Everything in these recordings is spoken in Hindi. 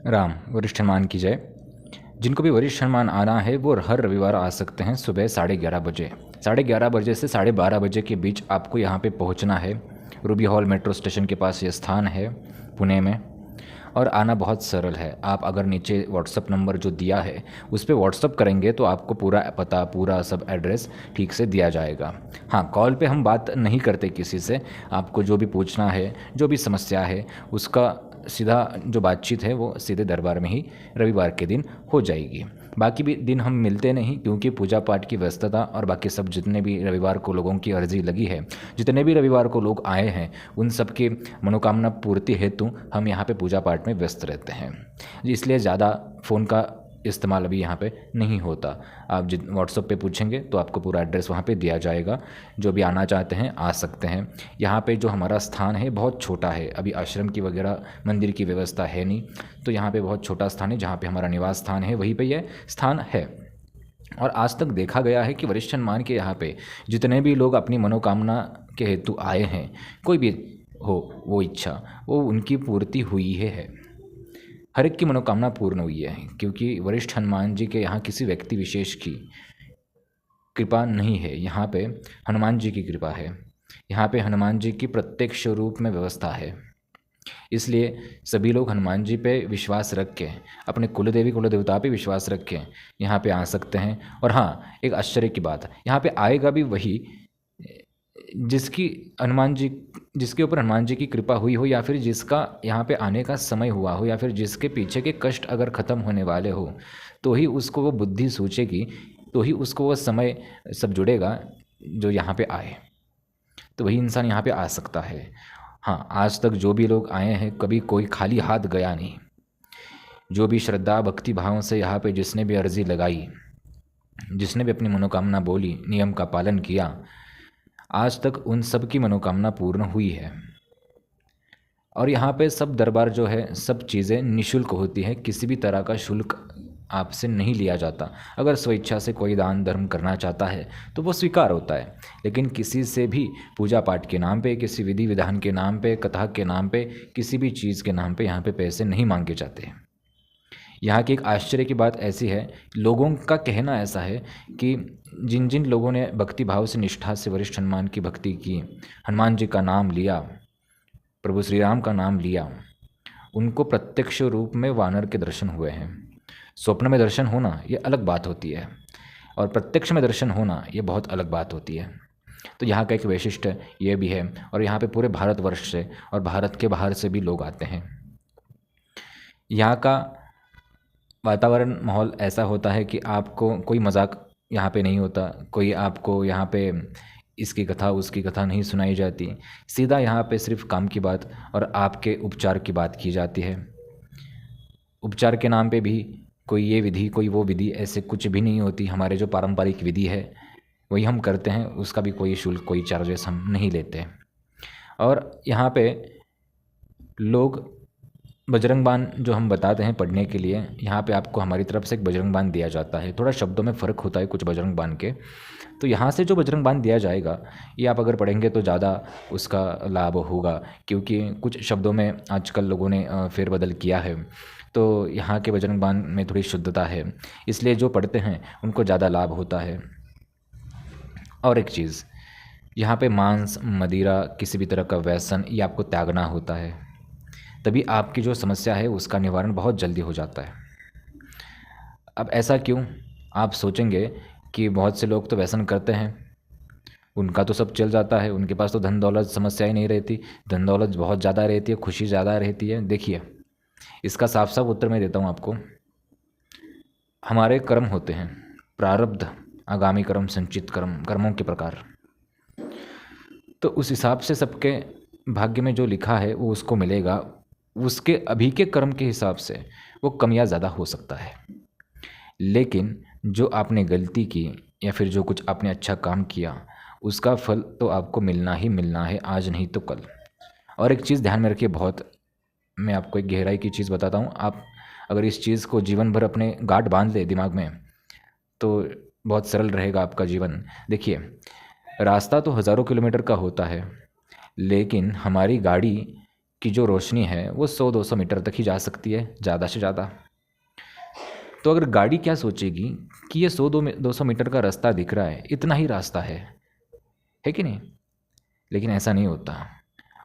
राम वरिष्ठ हनुमान की जय। जिनको भी वरिष्ठ हनुमान आना है वो हर रविवार आ सकते हैं सुबह 11:30 बजे। 11:30 बजे से 12:30 के बीच आपको यहाँ पे पहुँचना है। रूबी हॉल मेट्रो स्टेशन के पास ये स्थान है पुणे में। और आना बहुत सरल है। आप अगर नीचे व्हाट्सअप नंबर जो दिया है उस पर व्हाट्सअप करेंगे तो आपको पूरा पता, पूरा सब एड्रेस ठीक से दिया जाएगा। हाँ, कॉल पे हम बात नहीं करते किसी से। आपको जो भी पूछना है, जो भी समस्या है, उसका सीधा जो बातचीत है वो सीधे दरबार में ही रविवार के दिन हो जाएगी। बाकी भी दिन हम मिलते नहीं, क्योंकि पूजा पाठ की व्यस्तता और बाकी सब जितने भी रविवार को लोगों की अर्जी लगी है, जितने भी रविवार को लोग आए हैं, उन सब की मनोकामना पूर्ति हेतु हम यहाँ पे पूजा पाठ में व्यस्त रहते हैं। इसलिए ज़्यादा फ़ोन का इस्तेमाल अभी यहाँ पे नहीं होता। आप जित व्हाट्सएप पे पूछेंगे तो आपको पूरा एड्रेस वहाँ पे दिया जाएगा। जो भी आना चाहते हैं आ सकते हैं। यहाँ पे जो हमारा स्थान है बहुत छोटा है, अभी आश्रम की वगैरह मंदिर की व्यवस्था है नहीं, तो यहाँ पे बहुत छोटा स्थान है। जहाँ पे हमारा निवास स्थान है वहीं पे यह स्थान है। और आज तक देखा गया है कि वरिष्ठ हनुमान के यहाँ पे जितने भी लोग अपनी मनोकामना के हेतु आए हैं, कोई भी हो वो इच्छा, वो उनकी पूर्ति हुई है। हर एक की मनोकामना पूर्ण हुई है, क्योंकि वरिष्ठ हनुमान जी के यहाँ किसी व्यक्ति विशेष की कृपा नहीं है। यहाँ पे हनुमान जी की कृपा है। यहाँ पे हनुमान जी की प्रत्यक्ष रूप में व्यवस्था है। इसलिए सभी लोग हनुमान जी पे विश्वास रख के, अपने कुलदेवी कुलदेवता पे विश्वास रख के यहाँ पे आ सकते हैं। और हाँ, एक आश्चर्य की बात, यहाँ पे आएगा भी वही जिसकी हनुमान जी जिसके ऊपर हनुमान जी की कृपा हुई हो, या फिर जिसका यहाँ पे आने का समय हुआ हो, या फिर जिसके पीछे के कष्ट अगर ख़त्म होने वाले हो, तो ही उसको वो बुद्धि सूझेगी, तो ही उसको वो समय सब जुड़ेगा जो यहाँ पे आए। तो वही इंसान यहाँ पे आ सकता है। हाँ, आज तक जो भी लोग आए हैं कभी कोई खाली हाथ गया नहीं। जो भी श्रद्धा भक्ति भाव से यहाँ पे जिसने भी अर्जी लगाई, जिसने भी अपनी मनोकामना बोली, नियम का पालन किया, आज तक उन सब की मनोकामना पूर्ण हुई है। और यहाँ पे सब दरबार जो है, सब चीज़ें निःशुल्क होती है। किसी भी तरह का शुल्क आपसे नहीं लिया जाता। अगर स्वेच्छा से कोई दान धर्म करना चाहता है तो वो स्वीकार होता है, लेकिन किसी से भी पूजा पाठ के नाम पे, किसी विधि विधान के नाम पे, कथा के नाम पे, किसी भी चीज़ के नाम पे यहाँ पे पैसे नहीं मांगे जाते हैं। यहाँ की एक आश्चर्य की बात ऐसी है, लोगों का कहना ऐसा है कि जिन जिन लोगों ने भक्ति भाव से, निष्ठा से वरिष्ठ हनुमान की भक्ति की, हनुमान जी का नाम लिया, प्रभु श्री राम का नाम लिया, उनको प्रत्यक्ष रूप में वानर के दर्शन हुए हैं। स्वप्न में दर्शन होना ये अलग बात होती है, और प्रत्यक्ष में दर्शन होना ये बहुत अलग बात होती है। तो यहाँ का एक वैशिष्ट्य ये भी है। और यहाँ पे पूरे भारतवर्ष से और भारत के बाहर से भी लोग आते हैं। यहाँ का वातावरण, माहौल ऐसा होता है कि आपको कोई मजाक यहाँ पे नहीं होता। कोई आपको यहाँ पे इसकी कथा उसकी कथा नहीं सुनाई जाती। सीधा यहाँ पे सिर्फ काम की बात और आपके उपचार की बात की जाती है। उपचार के नाम पे भी कोई ये विधि कोई वो विधि ऐसे कुछ भी नहीं होती। हमारे जो पारंपरिक विधि है वही हम करते हैं, उसका भी कोई शुल्क, कोई चार्जेस हम नहीं लेते। और यहाँ पे लोग बजरंग बाण जो हम बताते हैं पढ़ने के लिए, यहाँ पे आपको हमारी तरफ से एक बजरंग बाण दिया जाता है। थोड़ा शब्दों में फ़र्क होता है कुछ बजरंग बाण के। तो यहाँ से जो बजरंग बाण दिया जाएगा, ये आप अगर पढ़ेंगे तो ज़्यादा उसका लाभ होगा, क्योंकि कुछ शब्दों में आजकल लोगों ने फेरबदल किया है। तो यहाँ के बजरंग बाण में थोड़ी शुद्धता है, इसलिए जो पढ़ते हैं उनको ज़्यादा लाभ होता है। और एक चीज़, यहाँ पे मांस मदिरा किसी भी तरह का व्यसन ये आपको त्यागना होता है, तभी आपकी जो समस्या है उसका निवारण बहुत जल्दी हो जाता है। अब ऐसा क्यों? आप सोचेंगे कि बहुत से लोग तो व्यसन करते हैं, उनका तो सब चल जाता है, उनके पास तो धन दौलत समस्या ही नहीं रहती, धन दौलत बहुत ज़्यादा रहती है, खुशी ज़्यादा रहती है। देखिए, इसका साफ साफ उत्तर मैं देता हूँ आपको। हमारे कर्म होते हैं, प्रारब्ध, आगामी कर्म, संचित कर्म, कर्मों के प्रकार। तो उस हिसाब से सबके भाग्य में जो लिखा है वो उसको मिलेगा। उसके अभी के कर्म के हिसाब से वो कम या ज़्यादा हो सकता है, लेकिन जो आपने गलती की या फिर जो कुछ आपने अच्छा काम किया, उसका फल तो आपको मिलना ही मिलना है, आज नहीं तो कल। और एक चीज़ ध्यान में रखिए, बहुत, मैं आपको एक गहराई की चीज़ बताता हूँ। आप अगर इस चीज़ को जीवन भर अपने गांठ बांध ले दिमाग में, तो बहुत सरल रहेगा आपका जीवन। देखिए, रास्ता तो हज़ारों किलोमीटर का होता है, लेकिन हमारी गाड़ी की जो रोशनी है वो 100-200 मीटर तक ही जा सकती है ज़्यादा से ज़्यादा। तो अगर गाड़ी क्या सोचेगी कि ये 100-200 मीटर का रास्ता दिख रहा है, इतना ही रास्ता है कि नहीं? लेकिन ऐसा नहीं होता।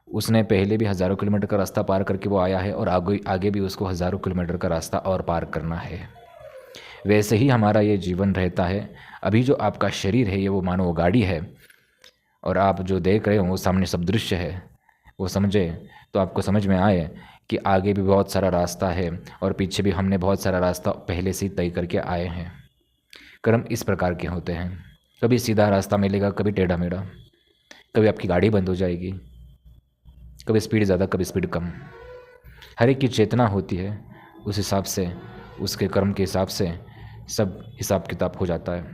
उसने पहले भी हज़ारों किलोमीटर का रास्ता पार करके वो आया है और आगे आगे भी उसको हज़ारों किलोमीटर का रास्ता और पार करना है। वैसे ही हमारा ये जीवन रहता है। अभी जो आपका शरीर है ये वो मानो वो गाड़ी है, और आप जो देख रहे हो वो सामने सब दृश्य है। वो समझे तो आपको समझ में आए कि आगे भी बहुत सारा रास्ता है और पीछे भी हमने बहुत सारा रास्ता पहले से ही तय करके आए हैं। कर्म इस प्रकार के होते हैं, कभी सीधा रास्ता मिलेगा, कभी टेढ़ा मेढ़ा, कभी आपकी गाड़ी बंद हो जाएगी, कभी स्पीड ज़्यादा कभी स्पीड कम। हर एक की चेतना होती है, उस हिसाब से उसके कर्म के हिसाब से सब हिसाब किताब हो जाता है।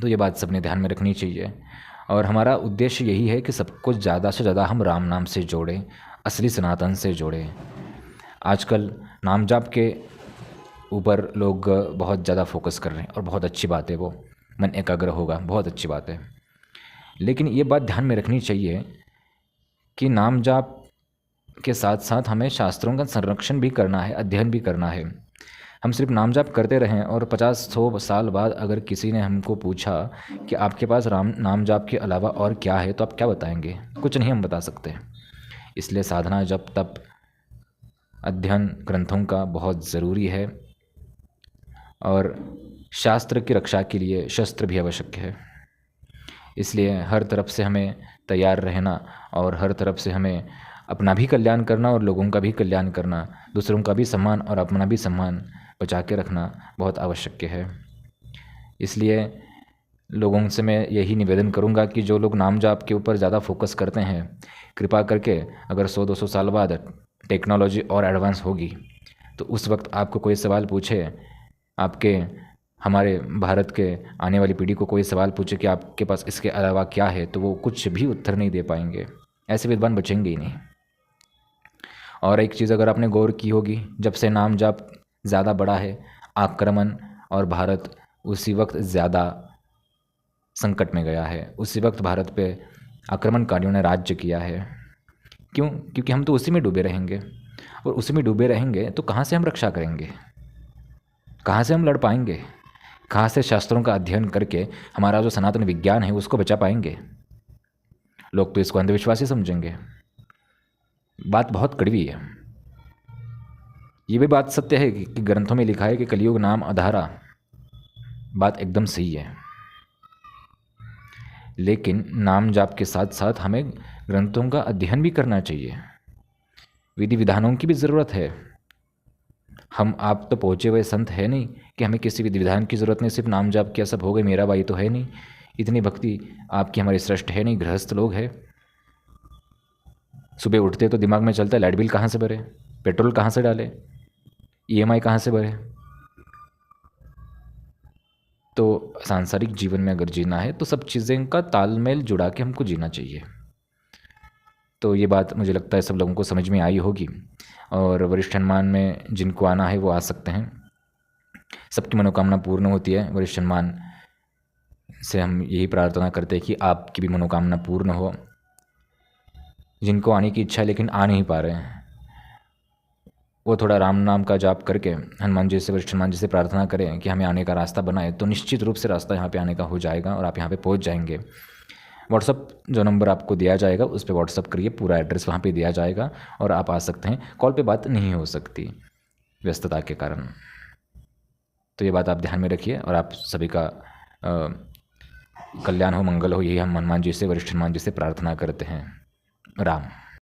तो ये बात सबने ध्यान में रखनी चाहिए। और हमारा उद्देश्य यही है कि सबको ज़्यादा से ज़्यादा हम राम नाम से जोड़ें, असली सनातन से जोड़ें। आजकल नाम जाप के ऊपर लोग बहुत ज़्यादा फोकस कर रहे हैं और बहुत अच्छी बात है, वो मन एकाग्र होगा, बहुत अच्छी बात है। लेकिन ये बात ध्यान में रखनी चाहिए कि नाम जाप के साथ साथ हमें शास्त्रों का संरक्षण भी करना है, अध्ययन भी करना है। हम सिर्फ नाम जाप करते रहें और 50-100 साल बाद अगर किसी ने हमको पूछा कि आपके पास नाम जाप के अलावा और क्या है, तो आप क्या बताएंगे? कुछ नहीं हम बता सकते। इसलिए साधना, जप, तप, अध्ययन ग्रंथों का बहुत ज़रूरी है, और शास्त्र की रक्षा के लिए शस्त्र भी आवश्यक है। इसलिए हर तरफ से हमें तैयार रहना और हर तरफ से हमें अपना भी कल्याण करना और लोगों का भी कल्याण करना, दूसरों का भी सम्मान और अपना भी सम्मान बचा के रखना बहुत आवश्यक है। इसलिए लोगों से मैं यही निवेदन करूंगा कि जो लोग नाम जाप के ऊपर ज़्यादा फोकस करते हैं, कृपा करके अगर 100-200 साल बाद टेक्नोलॉजी और एडवांस होगी तो उस वक्त आपको कोई सवाल पूछे, आपके हमारे भारत के आने वाली पीढ़ी को कोई सवाल पूछे कि आपके पास इसके अलावा क्या है, तो वो कुछ भी उत्तर नहीं दे पाएंगे। ऐसे विद्वान बचेंगे ही नहीं। और एक चीज़ अगर आपने गौर की होगी, जब से नाम जाप ज़्यादा बढ़ा है, आक्रमण और भारत उसी वक्त ज़्यादा संकट में गया है। उसी वक्त भारत पे आक्रमणकारियों ने राज्य किया है। क्यों? क्योंकि हम तो उसी में डूबे रहेंगे, और उसी में डूबे रहेंगे तो कहाँ से हम रक्षा करेंगे? कहाँ से हम लड़ पाएंगे? कहाँ से शास्त्रों का अध्ययन करके हमारा जो सनातन विज्ञान है उसको बचा पाएंगे? लोग तो इसको अंधविश्वास ही समझेंगे। बात बहुत कड़वी है। ये भी बात सत्य है कि ग्रंथों में लिखा है कि कलयुग नाम अधारा, बात एकदम सही है। लेकिन नाम जाप के साथ साथ हमें ग्रंथों का अध्ययन भी करना चाहिए, विधि विधानों की भी ज़रूरत है। हम आप तो पहुँचे हुए संत है नहीं कि हमें किसी विधि विधान की ज़रूरत नहीं, सिर्फ नाम जाप किया सब हो गए, मेरा भाई तो है नहीं। इतनी भक्ति आपकी हमारी श्रेष्ठ है नहीं, गृहस्थ लोग हैं। सुबह उठते तो दिमाग में चलता है लाइट बिल कहाँ से भरे, पेट्रोल कहाँ से डाले, EMI कहाँ से भरे। तो सांसारिक जीवन में अगर जीना है तो सब चीज़ें का तालमेल जुड़ा के हमको जीना चाहिए। तो ये बात मुझे लगता है सब लोगों को समझ में आई होगी, और वरिष्ठ हनुमान में जिनको आना है वो आ सकते हैं। सबकी मनोकामना पूर्ण होती है। वरिष्ठ हनुमान से हम यही प्रार्थना करते हैं कि आपकी भी मनोकामना पूर्ण हो। जिनको आने की इच्छा है लेकिन आ नहीं पा रहे हैं, वो थोड़ा राम नाम का जाप करके हनुमान जी से, वरिष्ठ हनुमान जी से प्रार्थना करें कि हमें आने का रास्ता बनाए, तो निश्चित रूप से रास्ता यहाँ पे आने का हो जाएगा और आप यहाँ पे पहुँच जाएंगे। व्हाट्सअप जो नंबर आपको दिया जाएगा उस पर व्हाट्सअप करिए, पूरा एड्रेस वहाँ पे दिया जाएगा और आप आ सकते हैं। कॉल पे बात नहीं हो सकती व्यस्तता के कारण। तो ये बात आप ध्यान में रखिए, और आप सभी का कल्याण हो, मंगल हो, यही हम हनुमान जी से, वरिष्ठ हनुमान जी से प्रार्थना करते हैं। राम।